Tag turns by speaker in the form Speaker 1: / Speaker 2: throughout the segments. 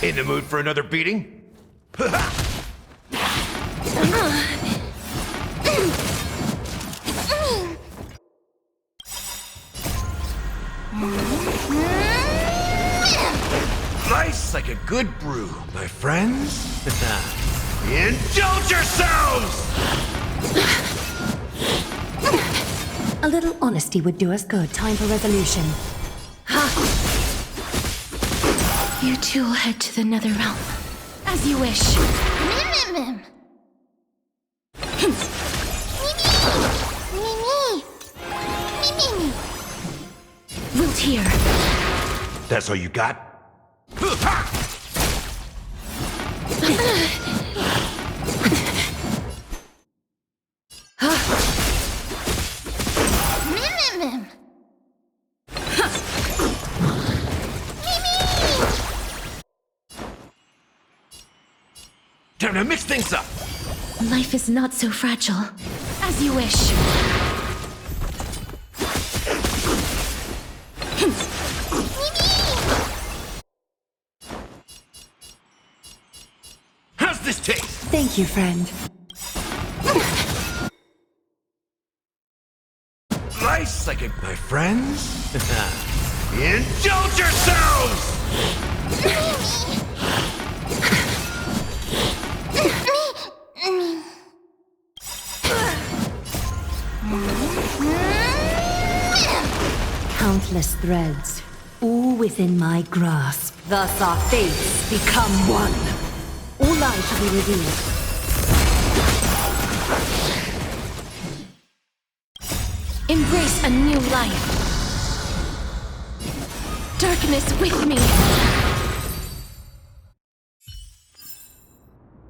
Speaker 1: In the mood for another beating? Nice like a good brew, my friends. Indulge yourselves!
Speaker 2: A little honesty would do us good. Time for resolution.
Speaker 3: You two will head to the nether realm. As you wish. Wilt here.
Speaker 1: That's all you got? Time to mix things up!
Speaker 3: Life is not so fragile. As you wish.
Speaker 1: How's this taste?
Speaker 2: Thank you, friend.
Speaker 1: Nice like my friends. Indulge yourselves!
Speaker 2: Countless threads, all within my grasp. Thus our fates become one. All light to be revealed.
Speaker 3: Embrace a new life. Darkness with me.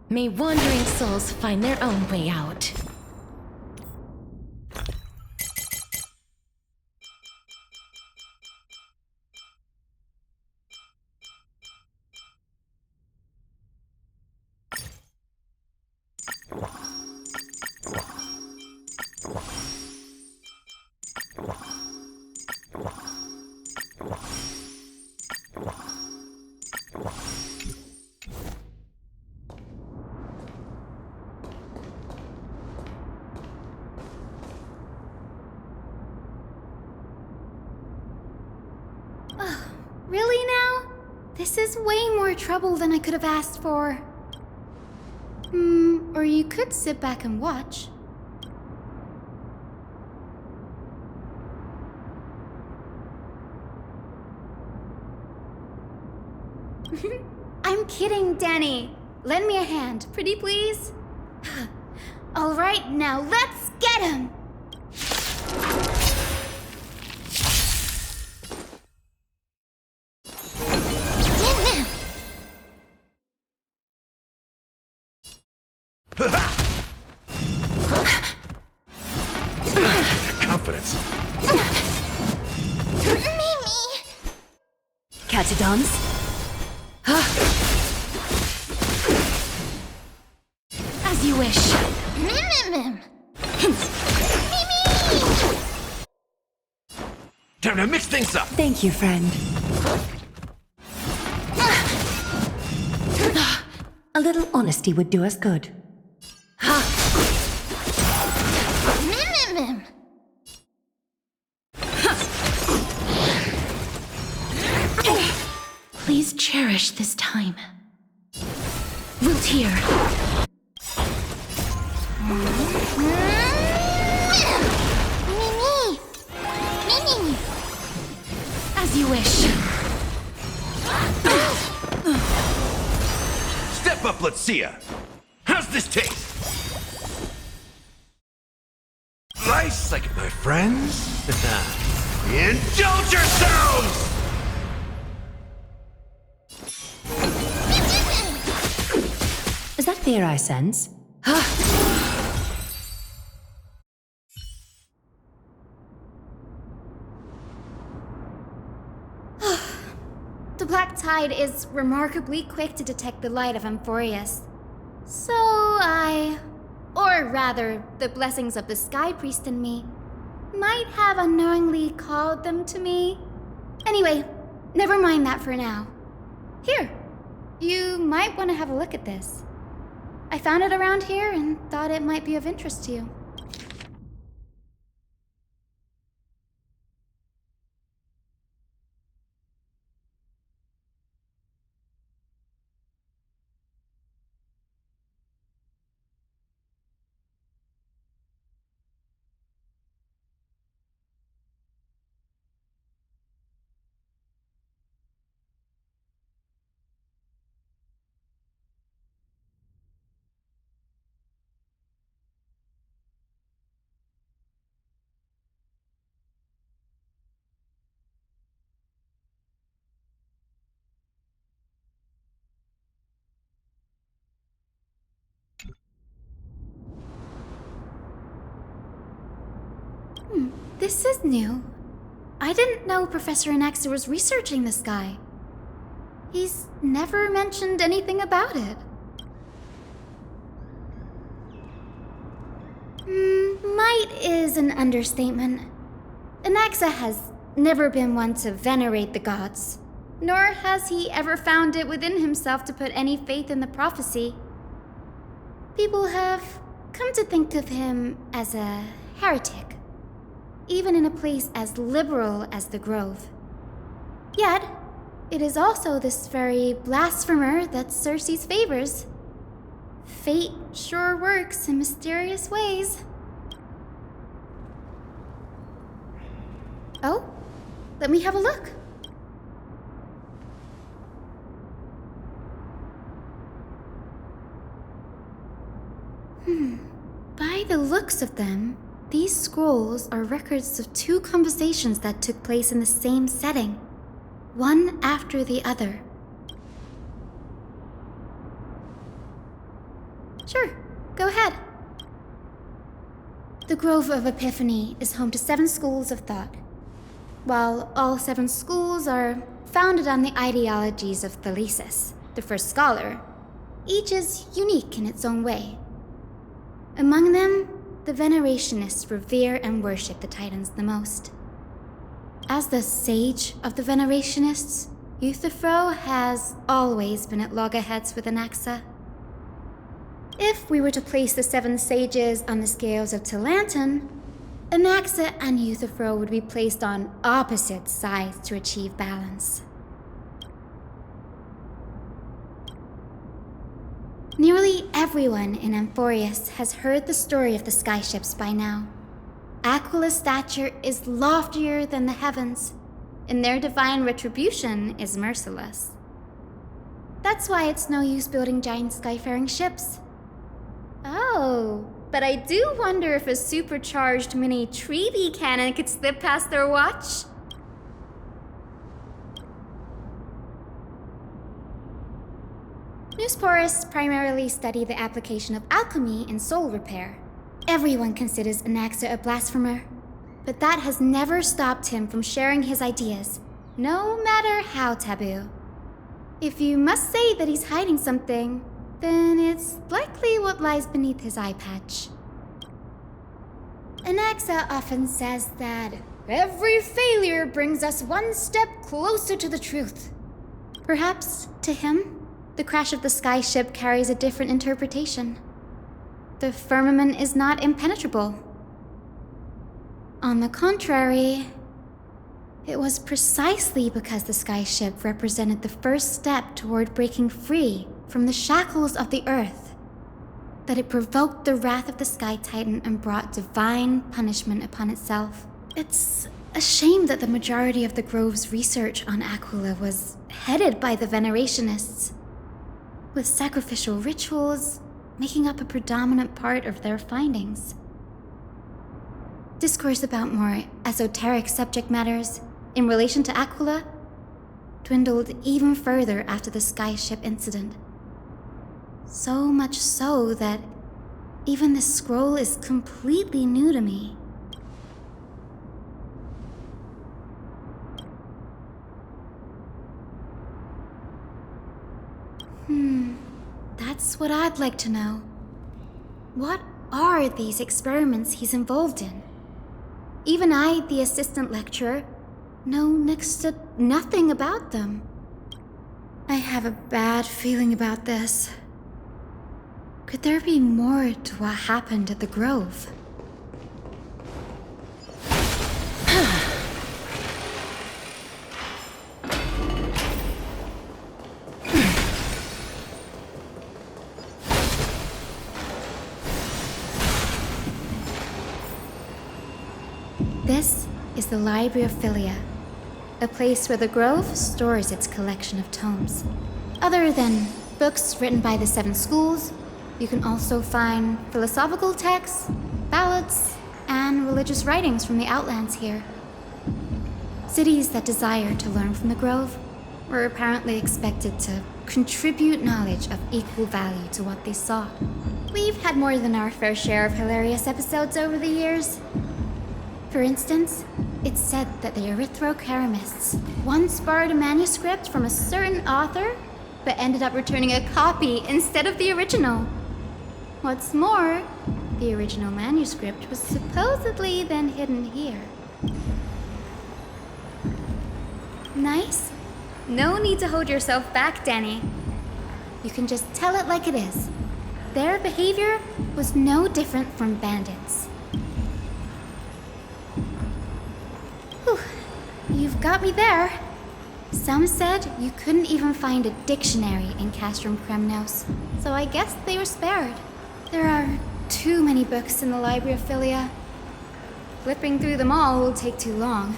Speaker 3: May wandering souls find their own way out.
Speaker 4: Really now? This is way more trouble than I could have asked for. Or you could sit back and watch. I'm kidding, Danny. Lend me a hand, pretty please? All right, now let's get him!
Speaker 1: Confidence.
Speaker 2: Catch a dance?
Speaker 3: As you wish.
Speaker 1: Time to mix things up.
Speaker 2: Thank you, friend. A little honesty would do us good.
Speaker 3: Please cherish this time. Wilt here. As you wish.
Speaker 1: Step up, let's see ya. How's this taste? Nice like my friends. Indulge yourselves!
Speaker 2: Is that fear I sense?
Speaker 4: The Black Tide is remarkably quick to detect the light of Amphorius. Or rather, the blessings of the Sky Priest in me, might have unknowingly called them to me. Anyway, never mind that for now. Here, you might want to have a look at this. I found it around here and thought it might be of interest to you. This is new. I didn't know Professor Anaxa was researching the sky. He's never mentioned anything about it. Might is an understatement. Anaxa has never been one to venerate the gods, nor has he ever found it within himself to put any faith in the prophecy. People have come to think of him as a heretic, even in a place as liberal as the Grove. Yet, it is also this very blasphemer that Circe's favors. Fate sure works in mysterious ways. Oh, let me have a look. By the looks of them, these scrolls are records of two conversations that took place in the same setting, one after the other. Sure, go ahead. The Grove of Epiphany is home to 7 schools of thought. While all 7 schools are founded on the ideologies of Thalesis, the first scholar, each is unique in its own way. Among them, the Venerationists revere and worship the Titans the most. As the sage of the Venerationists, Euthyphro has always been at loggerheads with Anaxa. If we were to place the 7 sages on the scales of Talanton, Anaxa and Euthyphro would be placed on opposite sides to achieve balance. Nearly everyone in Amphorius has heard the story of the skyships by now. Aquila's stature is loftier than the heavens, and their divine retribution is merciless. That's why it's no use building giant skyfaring ships. Oh, but I do wonder if a supercharged mini Treevee cannon could slip past their watch. Newsporists primarily study the application of alchemy in soul repair. Everyone considers Anaxa a blasphemer, but that has never stopped him from sharing his ideas, no matter how taboo. If you must say that he's hiding something, then it's likely what lies beneath his eye patch. Anaxa often says that every failure brings us one step closer to the truth. Perhaps, to him, the crash of the skyship carries a different interpretation. The firmament is not impenetrable. On the contrary, it was precisely because the skyship represented the first step toward breaking free from the shackles of the earth that it provoked the wrath of the Sky Titan and brought divine punishment upon itself. It's a shame that the majority of the Grove's research on Aquila was headed by the Venerationists, with sacrificial rituals making up a predominant part of their findings. Discourse about more esoteric subject matters in relation to Aquila dwindled even further after the skyship incident. So much so that even this scroll is completely new to me. That's what I'd like to know. What are these experiments he's involved in? Even I, the assistant lecturer, know next to nothing about them. I have a bad feeling about this. Could there be more to what happened at the Grove? This is the Library of Philia, a place where the Grove stores its collection of tomes. Other than books written by the 7 schools, you can also find philosophical texts, ballads, and religious writings from the Outlands here. Cities that desire to learn from the Grove were apparently expected to contribute knowledge of equal value to what they saw. We've had more than our fair share of hilarious episodes over the years. For instance, it's said that the Erythrocheramists once borrowed a manuscript from a certain author, but ended up returning a copy instead of the original. What's more, the original manuscript was supposedly then hidden here. Nice? No need to hold yourself back, Danny. You can just tell it like it is. Their behavior was no different from bandits. Whew. You've got me there. Some said you couldn't even find a dictionary in Castrum Kremnos, so I guess they were spared. There are too many books in the Library of Philia. Flipping through them all will take too long.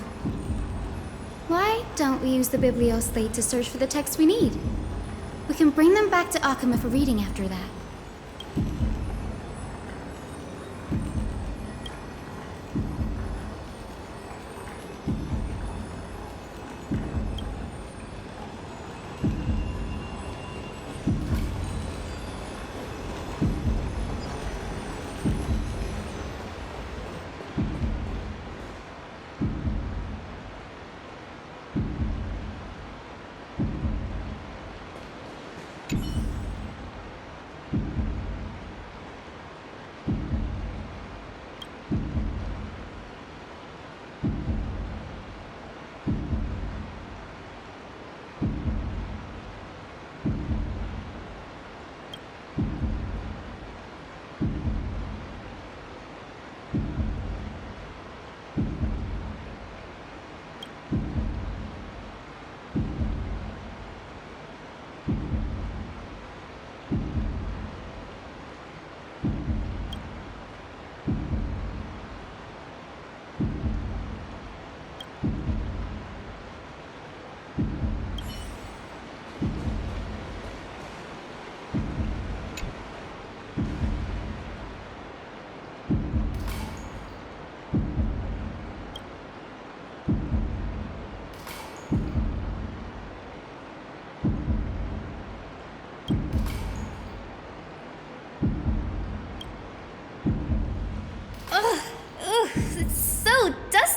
Speaker 4: Why don't we use the Biblioslate to search for the texts we need? We can bring them back to Akama for reading after that.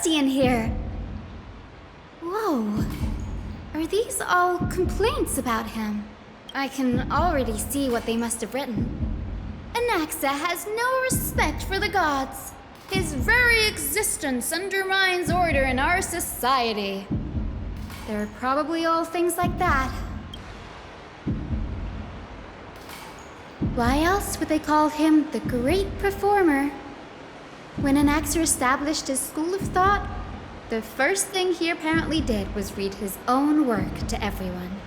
Speaker 4: In here. Whoa. Are these all complaints about him? I can already see what they must have written. Anaxa has no respect for the gods. His very existence undermines order in our society. They're probably all things like that. Why else would they call him the Great Performer? When Anaxer established his school of thought, the first thing he apparently did was read his own work to everyone.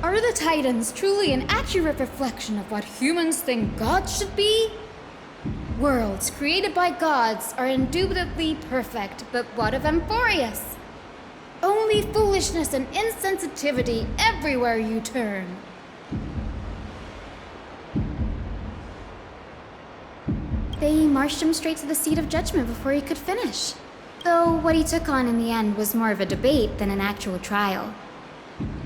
Speaker 4: Are the Titans truly an accurate reflection of what humans think gods should be? Worlds created by gods are indubitably perfect, but what of Amphorius? Only foolishness and insensitivity everywhere you turn. They marched him straight to the seat of judgment before he could finish. Though what he took on in the end was more of a debate than an actual trial.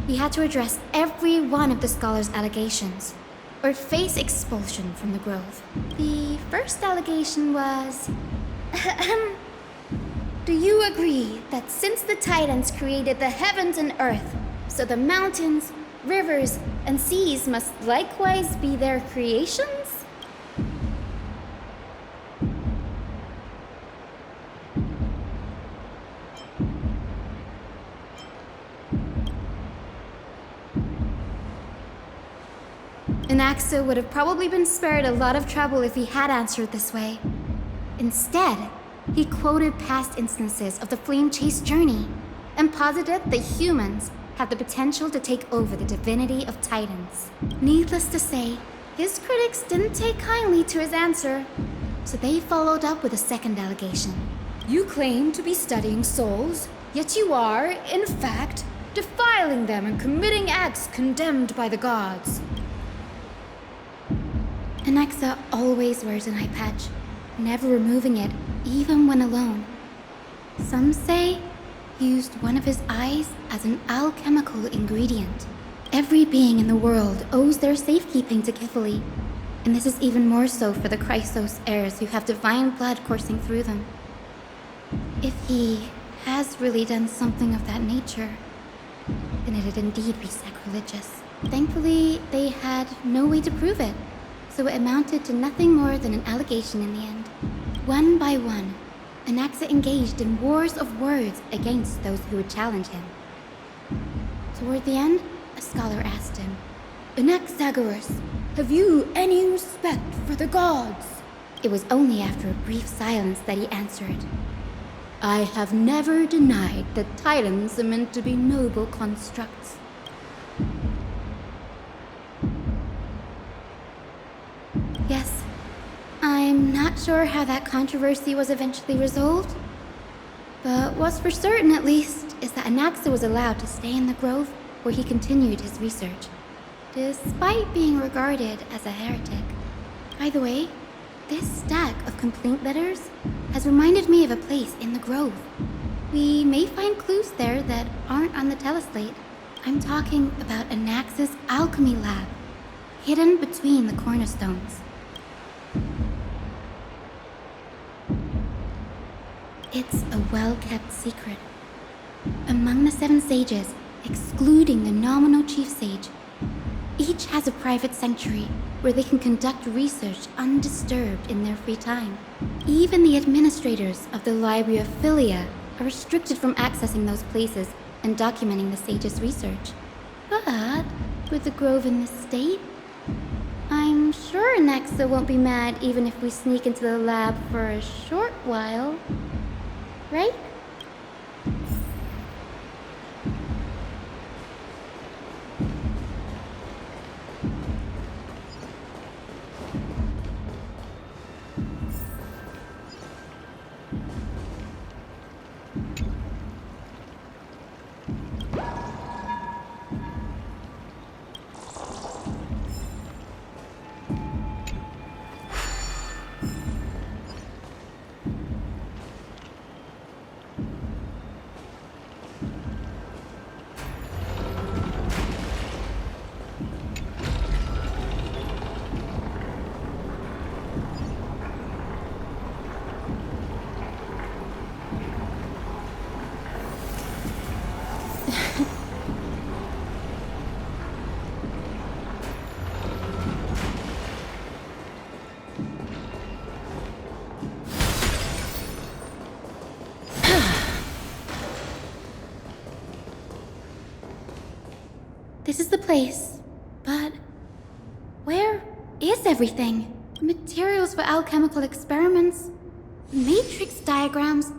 Speaker 4: He had to address every one of the scholar's allegations, or face expulsion from the Grove. The first allegation was... Do you agree that since the Titans created the heavens and earth, so the mountains, rivers, and seas must likewise be their creations? Anaxa would have probably been spared a lot of trouble if he had answered this way. Instead, he quoted past instances of the Flame Chase journey and posited that humans have the potential to take over the divinity of Titans. Needless to say, his critics didn't take kindly to his answer, so they followed up with a second allegation. You claim to be studying souls, yet you are, in fact, defiling them and committing acts condemned by the gods. Anaxa always wears an eye patch, never removing it, even when alone. Some say he used one of his eyes as an alchemical ingredient. Every being in the world owes their safekeeping to Kifili, and this is even more so for the Chrysos heirs who have divine blood coursing through them. If he has really done something of that nature, then it'd indeed be sacrilegious. Thankfully, they had no way to prove it, so it amounted to nothing more than an allegation in the end. One by one, Anaxa engaged in wars of words against those who would challenge him. Toward the end, a scholar asked him, Anaxagoras, have you any respect for the gods? It was only after a brief silence that he answered, I have never denied that Titans are meant to be noble constructs. Yes, I'm not sure how that controversy was eventually resolved, but what's for certain at least is that Anaxa was allowed to stay in the grove where he continued his research, despite being regarded as a heretic. By the way, this stack of complaint letters has reminded me of a place in the grove. We may find clues there that aren't on the teleslate. I'm talking about Anaxa's alchemy lab, hidden between the cornerstones. It's a well-kept secret. Among the 7 sages, excluding the nominal chief sage, each has a private sanctuary where they can conduct research undisturbed in their free time. Even the administrators of the Library of Philia are restricted from accessing those places and documenting the sage's research. But with the grove in this state, I'm sure Anaxa won't be mad even if we sneak into the lab for a short while. Right? This is the place, but where is everything? Materials for alchemical experiments, matrix diagrams,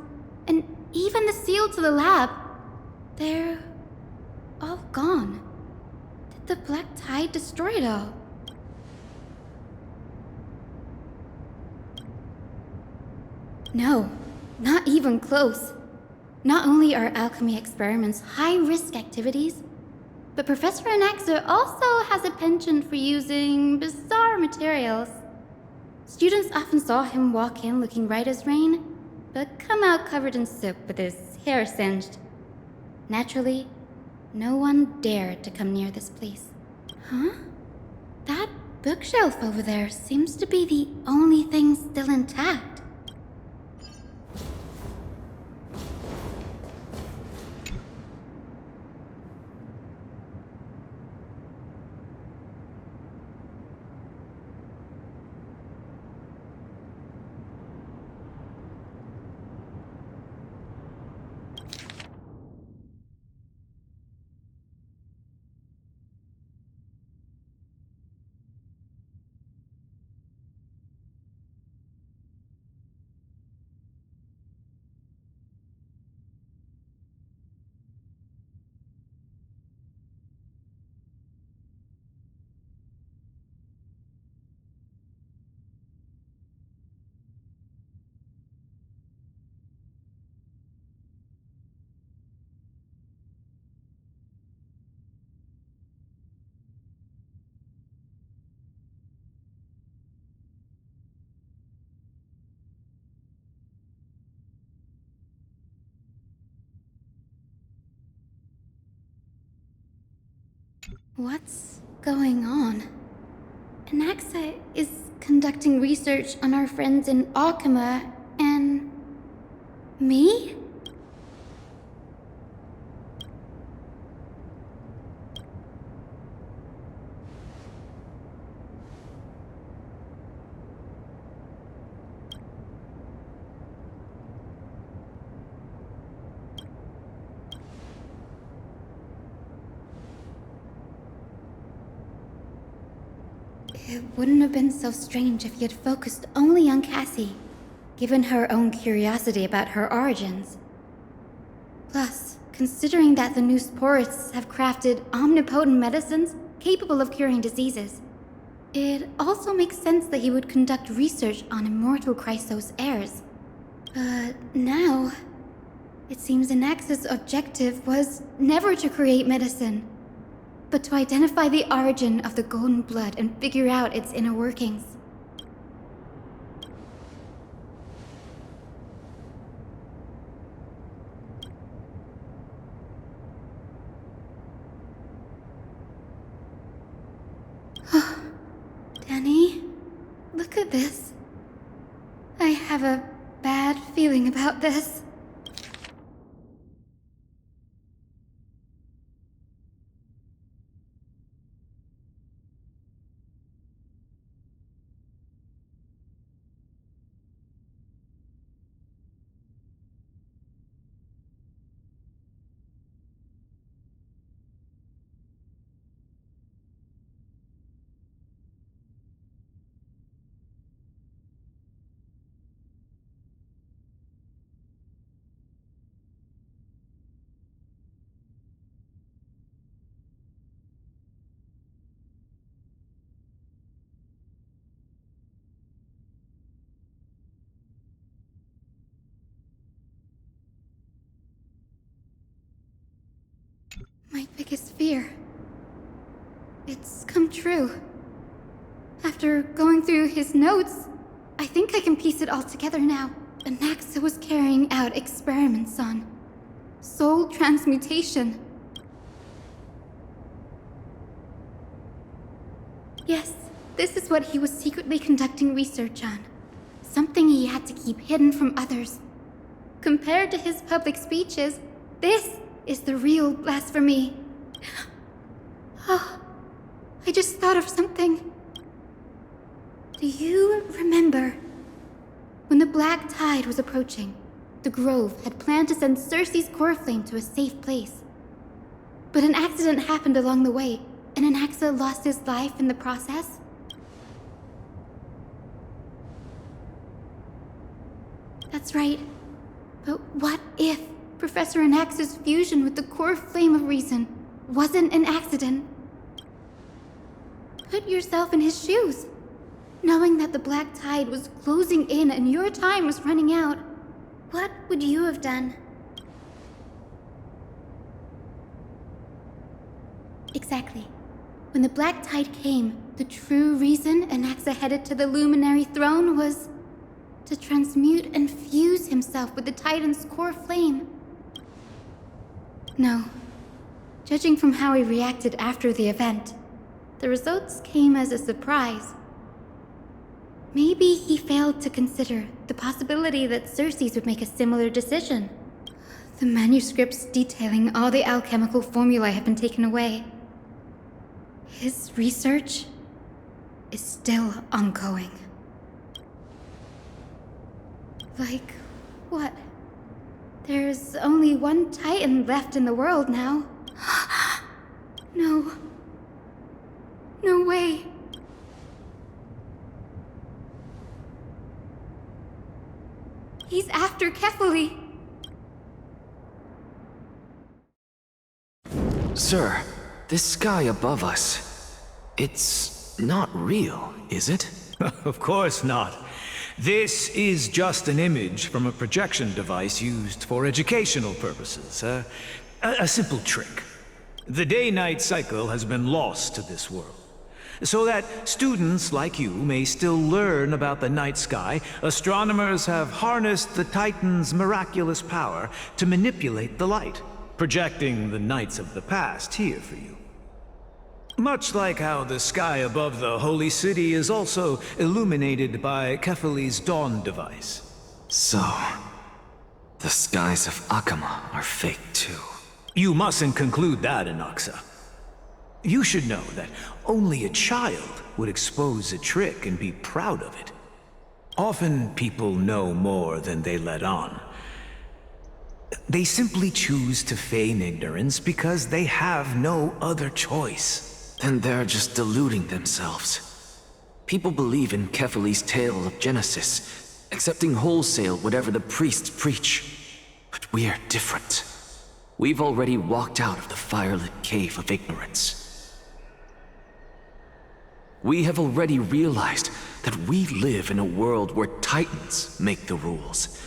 Speaker 4: and even the seal to the lab. They're all gone. Did the Black Tide destroy it all? No, not even close. Not only are alchemy experiments high-risk activities, but Professor Anaxa also has a penchant for using bizarre materials. Students often saw him walk in looking right as rain, but come out covered in soot with his hair singed. Naturally, no one dared to come near this place. Huh? That bookshelf over there seems to be the only thing still intact. What's going on? Anaxa is conducting research on our friends in Alchema and... me? It wouldn't have been so strange if he had focused only on Cassie, given her own curiosity about her origins. Plus, considering that the new sporists have crafted omnipotent medicines capable of curing diseases, it also makes sense that he would conduct research on immortal Chrysos heirs. But now, it seems Anaxa's objective was never to create medicine, but to identify the origin of the golden blood and figure out its inner workings. Danny, look at this. I have a bad feeling about this. My biggest fear. It's come true. After going through his notes, I think I can piece it all together now. Anaxa was carrying out experiments on soul transmutation. Yes, this is what he was secretly conducting research on. Something he had to keep hidden from others. Compared to his public speeches, this is the real blasphemy. Oh, I just thought of something. Do you remember? When the Black Tide was approaching, the Grove had planned to send Circe's core flame to a safe place. But an accident happened along the way, and Anaxa lost his life in the process? That's right. But what if Professor Anaxa's fusion with the core flame of reason wasn't an accident? Put yourself in his shoes. Knowing that the Black Tide was closing in and your time was running out, what would you have done? Exactly. When the Black Tide came, the true reason Anaxa headed to the Luminary Throne was to transmute and fuse himself with the Titan's core flame. No. Judging from how he reacted after the event, the results came as a surprise. Maybe he failed to consider the possibility that Circe's would make a similar decision. The manuscripts detailing all the alchemical formulae have been taken away. His research is still ongoing. Like what? There's only one Titan left in the world now. No. No way. He's after Kefali.
Speaker 5: Sir, this sky above us, it's not real, is it?
Speaker 6: Of course not. This is just an image from a projection device used for educational purposes. A simple trick. The day-night cycle has been lost to this world. So that students like you may still learn about the night sky, astronomers have harnessed the Titan's miraculous power to manipulate the light, projecting the nights of the past here for you. Much like how the sky above the holy city is also illuminated by Kefali's dawn device.
Speaker 5: So, the skies of Akama are fake too.
Speaker 6: You mustn't conclude that, Inoxa. You should know that only a child would expose a trick and be proud of it. Often people know more than they let on. They simply choose to feign ignorance because they have no other choice.
Speaker 5: Then they're just deluding themselves. People believe in Kefali's tale of Genesis, accepting wholesale whatever the priests preach. But we're different. We've already walked out of the firelit cave of ignorance. We have already realized that we live in a world where Titans make the rules.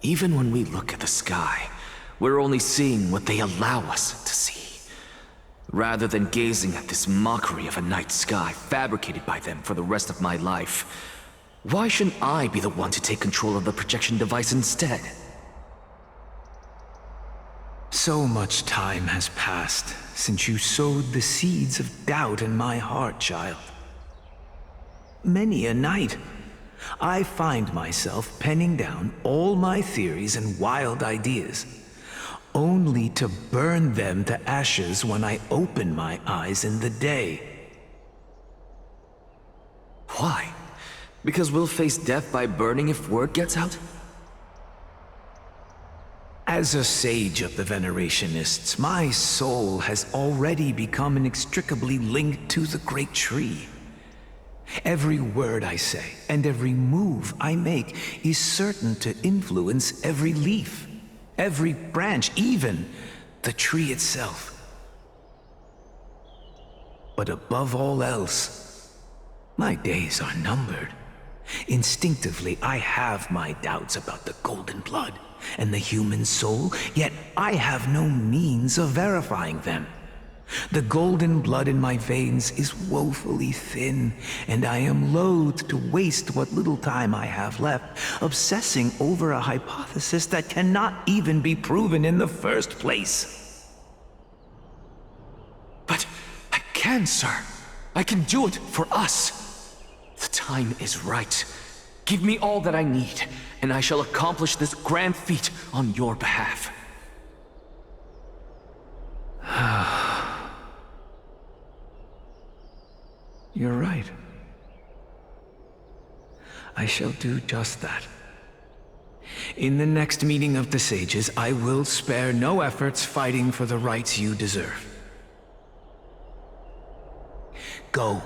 Speaker 5: Even when we look at the sky, we're only seeing what they allow us to see. Rather than gazing at this mockery of a night sky fabricated by them for the rest of my life, why shouldn't I be the one to take control of the projection device instead?
Speaker 6: So much time has passed since you sowed the seeds of doubt in my heart, child. Many a night, I find myself penning down all my theories and wild ideas, only to burn them to ashes when I open my eyes in the day.
Speaker 5: Why? Because we'll face death by burning if word gets out?
Speaker 6: As a sage of the Venerationists, my soul has already become inextricably linked to the great tree. Every word I say and every move I make is certain to influence every leaf, every branch, even the tree itself. But above all else, my days are numbered. Instinctively, I have my doubts about the golden blood and the human soul, yet I have no means of verifying them. The golden blood in my veins is woefully thin, and I am loath to waste what little time I have left obsessing over a hypothesis that cannot even be proven in the first place.
Speaker 5: But I can, sir. I can do it for us. The time is right. Give me all that I need, and I shall accomplish this grand feat on your behalf.
Speaker 6: You're right. I shall do just that. In the next meeting of the sages, I will spare no efforts fighting for the rights you deserve. Go.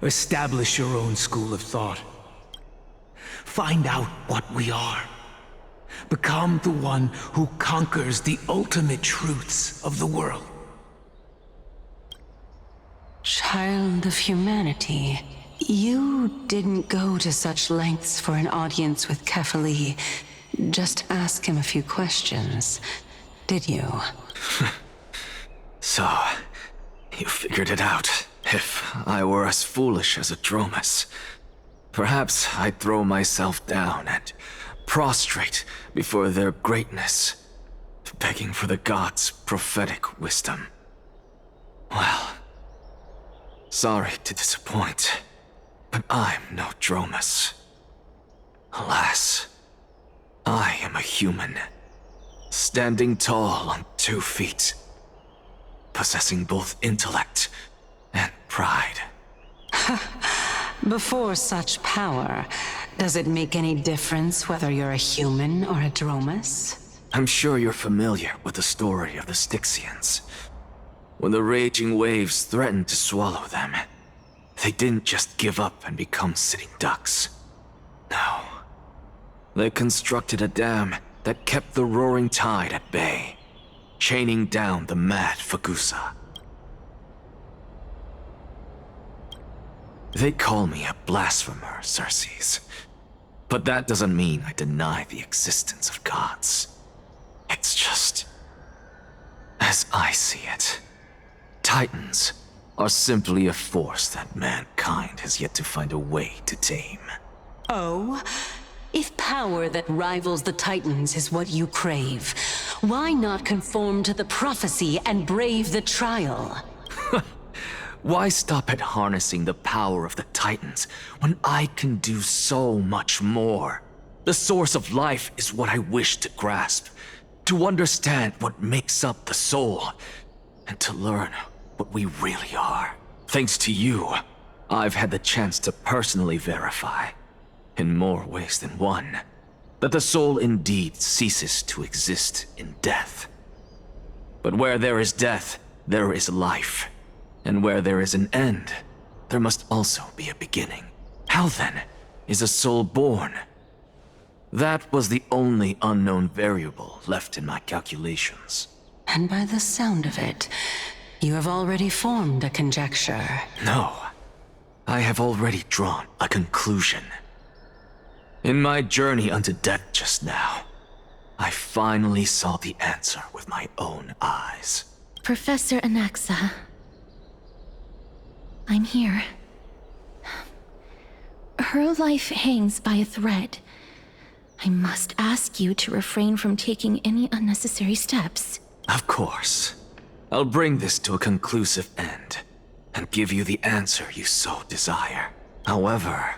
Speaker 6: Establish your own school of thought. Find out what we are. Become the one who conquers the ultimate truths of the world.
Speaker 7: Child of humanity, you didn't go to such lengths for an audience with Kefali. Just ask him a few questions, did you?
Speaker 5: So, you figured it out. If I were as foolish as a Dromus, perhaps I'd throw myself down and prostrate before their greatness, begging for the gods' prophetic wisdom. Well, sorry to disappoint, but I'm no Dromus. Alas, I am a human, standing tall on 2 feet, possessing both intellect and pride.
Speaker 7: Before such power, does it make any difference whether you're a human or a Dromus?
Speaker 5: I'm sure you're familiar with the story of the Styxians. When the raging waves threatened to swallow them, they didn't just give up and become sitting ducks. No. They constructed a dam that kept the roaring tide at bay, chaining down the mad Fagusa. They call me a blasphemer, Xerxes. But that doesn't mean I deny the existence of gods. It's just, as I see it, Titans are simply a force that mankind has yet to find a way to tame.
Speaker 7: Oh? If power that rivals the Titans is what you crave, why not conform to the prophecy and brave the trial?
Speaker 5: Why stop at harnessing the power of the Titans when I can do so much more? The source of life is what I wish to grasp, to understand what makes up the soul, and to learn what we really are. Thanks to you, I've had the chance to personally verify, in more ways than one, that the soul indeed ceases to exist in death. But where there is death, there is life. And where there is an end, there must also be a beginning. How then is a soul born? That was the only unknown variable left in my calculations.
Speaker 7: And by the sound of it, you have already formed a conjecture.
Speaker 5: No, I have already drawn a conclusion. In my journey unto death just now, I finally saw the answer with my own eyes.
Speaker 3: Professor Anaxa, I'm here. Her life hangs by a thread. I must ask you to refrain from taking any unnecessary steps.
Speaker 5: Of course. I'll bring this to a conclusive end, and give you the answer you so desire. However,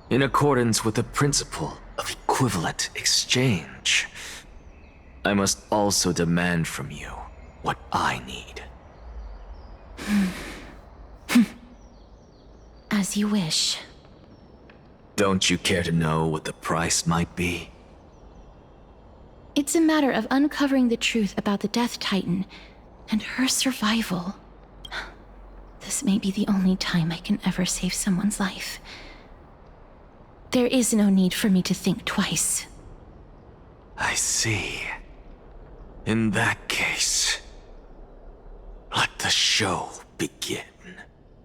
Speaker 5: in accordance with the principle of equivalent exchange, I must also demand from you what I need.
Speaker 3: As you wish.
Speaker 5: Don't you care to know what the price might be?
Speaker 3: It's a matter of uncovering the truth about the Death Titan and her survival. This may be the only time I can ever save someone's life. There is no need for me to think twice.
Speaker 5: I see. In that case, let the show begin.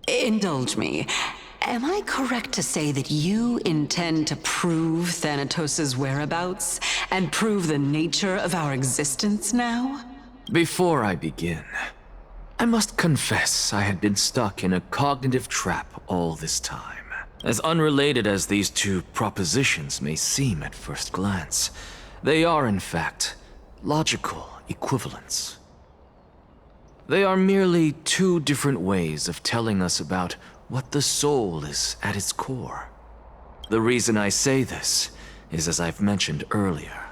Speaker 7: Indulge me. Am I correct to say that you intend to prove Thanatos' whereabouts and prove the nature of our existence now?
Speaker 5: Before I begin, I must confess I had been stuck in a cognitive trap all this time. As unrelated as these two propositions may seem at first glance, they are in fact logical equivalents. They are merely two different ways of telling us about what the soul is at its core. The reason I say this is as I've mentioned earlier.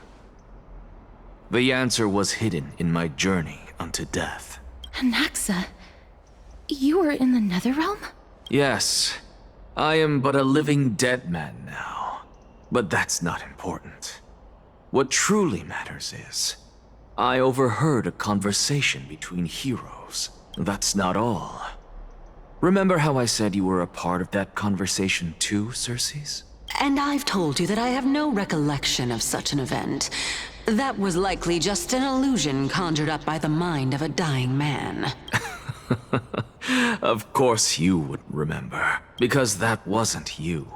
Speaker 5: The answer was hidden in my journey unto death.
Speaker 3: Anaxa, you were in the Netherrealm?
Speaker 5: Yes, I am but a living dead man now. But that's not important. What truly matters is, I overheard a conversation between heroes. That's not all. Remember how I said you were a part of that conversation too, Circes?
Speaker 7: And I've told you that I have no recollection of such an event. That was likely just an illusion conjured up by the mind of a dying man.
Speaker 5: Of course you would remember, because that wasn't you.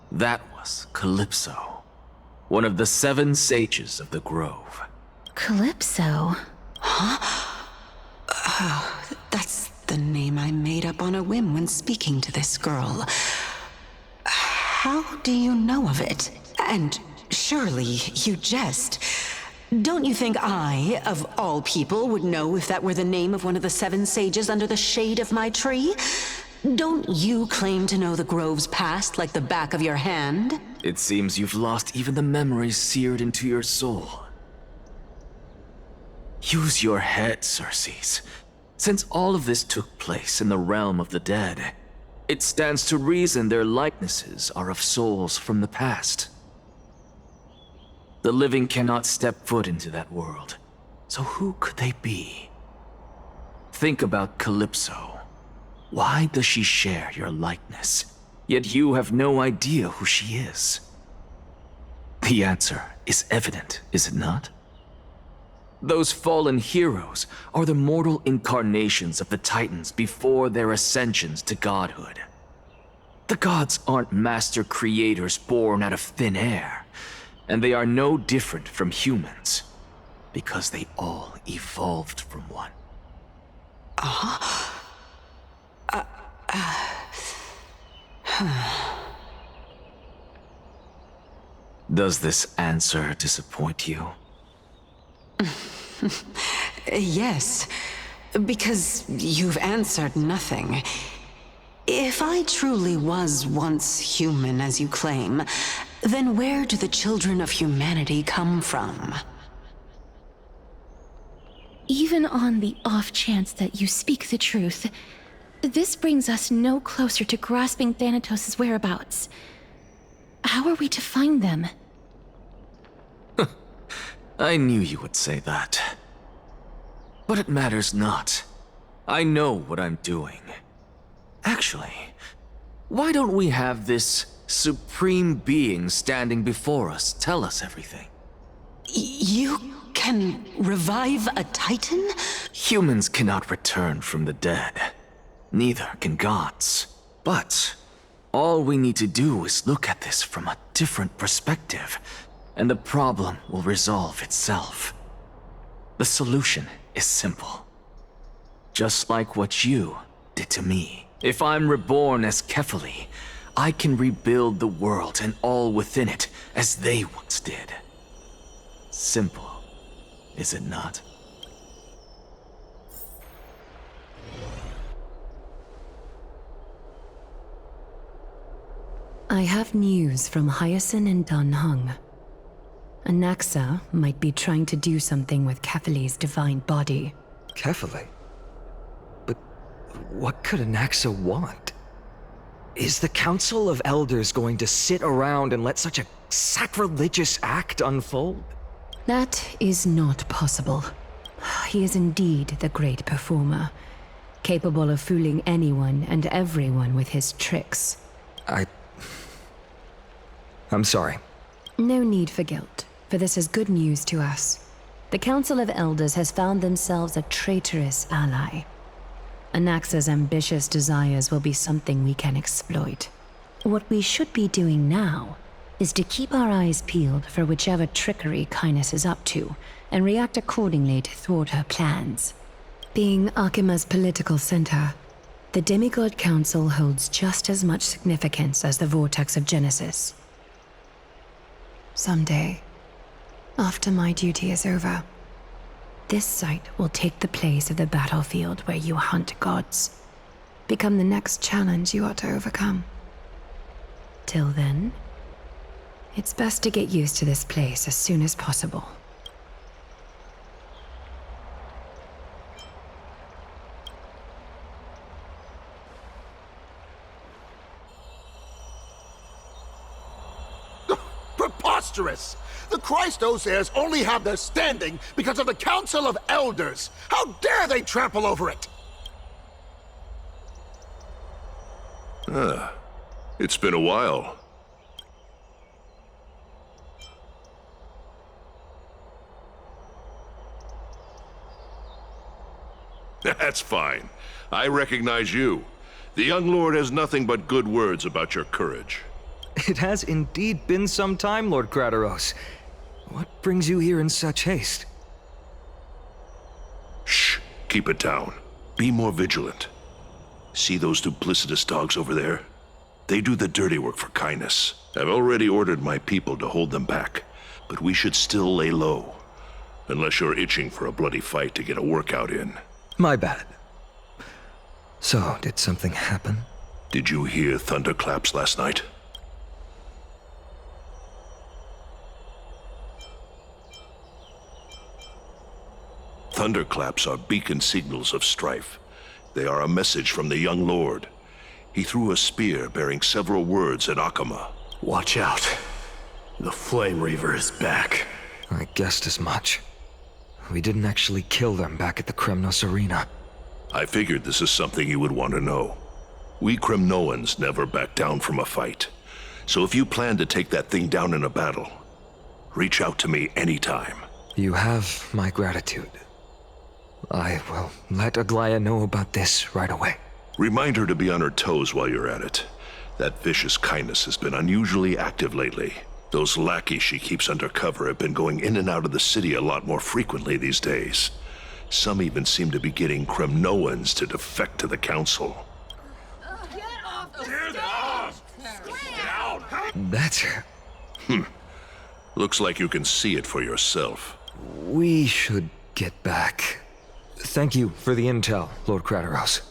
Speaker 5: That was Calypso, one of the 7 sages of the Grove.
Speaker 3: Calypso?
Speaker 7: That's the name I made up on a whim when speaking to this girl. How do you know of it? And surely you jest. Don't you think I, of all people, would know if that were the name of one of the 7 sages under the shade of my tree? Don't you claim to know the Grove's past like the back of your hand?
Speaker 5: It seems you've lost even the memories seared into your soul. Use your head, Circes. Since all of this took place in the realm of the dead, it stands to reason their likenesses are of souls from the past. The living cannot step foot into that world, so who could they be? Think about Calypso. Why does she share your likeness, yet you have no idea who she is? The answer is evident, is it not? Those fallen heroes are the mortal incarnations of the Titans before their ascensions to godhood. The gods aren't master creators born out of thin air, and they are no different from humans, because they all evolved from one. Does this answer disappoint you?
Speaker 7: Yes. Because you've answered nothing. If I truly was once human, as you claim, then where do the children of humanity come from?
Speaker 3: Even on the off chance that you speak the truth, this brings us no closer to grasping Thanatos' whereabouts. How are we to find them?
Speaker 5: I knew you would say that. But it matters not. I know what I'm doing. Actually, why don't we have this supreme being standing before us tell us everything?
Speaker 7: You can revive a Titan?
Speaker 5: Humans cannot return from the dead. Neither can gods. But all we need to do is look at this from a different perspective, and the problem will resolve itself. The solution is simple. Just like what you did to me. If I'm reborn as Kefali, I can rebuild the world and all within it as they once did. Simple, is it not?
Speaker 2: I have news from Hyacinth and Dan Heng. Anaxa might be trying to do something with Kefali's divine body.
Speaker 8: Kefali? But what could Anaxa want? Is the Council of Elders going to sit around and let such a sacrilegious act unfold?
Speaker 2: That is not possible. He is indeed the great performer, capable of fooling anyone and everyone with his tricks.
Speaker 8: I'm sorry.
Speaker 2: No need for guilt, for this is good news to us. The Council of Elders has found themselves a traitorous ally. Anaxa's ambitious desires will be something we can exploit. What we should be doing now is to keep our eyes peeled for whichever trickery Kynus is up to, and react accordingly to thwart her plans. Being Akima's political center, the Demigod Council holds just as much significance as the Vortex of Genesis. Someday, after my duty is over, this site will take the place of the battlefield where you hunt gods, become the next challenge you ought to overcome. Till then, it's best to get used to this place as soon as possible.
Speaker 9: Preposterous! The Christos heirs only have their standing because of the Council of Elders! How dare they trample over it!
Speaker 10: It's been a while. That's fine. I recognize you. The young lord has nothing but good words about your courage.
Speaker 8: It has indeed been some time, Lord Krateros. What brings you here in such haste?
Speaker 10: Shh. Keep it down. Be more vigilant. See those duplicitous dogs over there? They do the dirty work for Kynus. I've already ordered my people to hold them back, but we should still lay low. Unless you're itching for a bloody fight to get a workout in.
Speaker 8: My bad. So, did something happen?
Speaker 10: Did you hear thunderclaps last night? Thunderclaps are beacon signals of strife. They are a message from the young lord. He threw a spear bearing several words at Akama.
Speaker 1: Watch out. The Flame Reaver is back.
Speaker 8: I guessed as much. We didn't actually kill them back at the Kremnos Arena.
Speaker 10: I figured this is something you would want to know. We Kremnoans never back down from a fight. So if you plan to take that thing down in a battle, reach out to me anytime.
Speaker 8: You have my gratitude. I will let Aglaya know about this right away.
Speaker 10: Remind her to be on her toes while you're at it. That vicious Kynus has been unusually active lately. Those lackeys she keeps under cover have been going in and out of the city a lot more frequently these days. Some even seem to be getting Kremnoans to defect to the council.
Speaker 8: That's her.
Speaker 10: Looks like you can see it for yourself.
Speaker 8: We should get back. Thank you for the intel, Lord Crateros.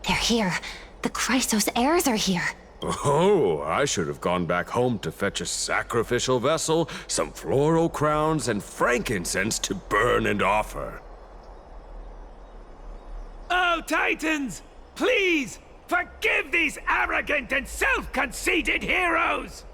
Speaker 3: They're here. The Chrysos heirs are here.
Speaker 11: Oh, I should have gone back home to fetch a sacrificial vessel, some floral crowns, and frankincense to burn and offer.
Speaker 6: Oh, Titans! Please, forgive these arrogant and self-conceited heroes!